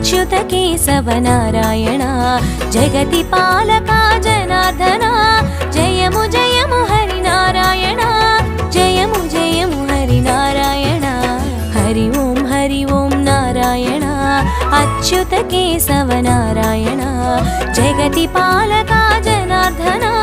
अच्युत केशव नारायण जगति पालका जनार्दना जयमु जयमु हरि नारायण जयमु जयमु हरि नारायण हरि ओं नारायण अच्युत केशव नारायण जगति पालका जनार्दना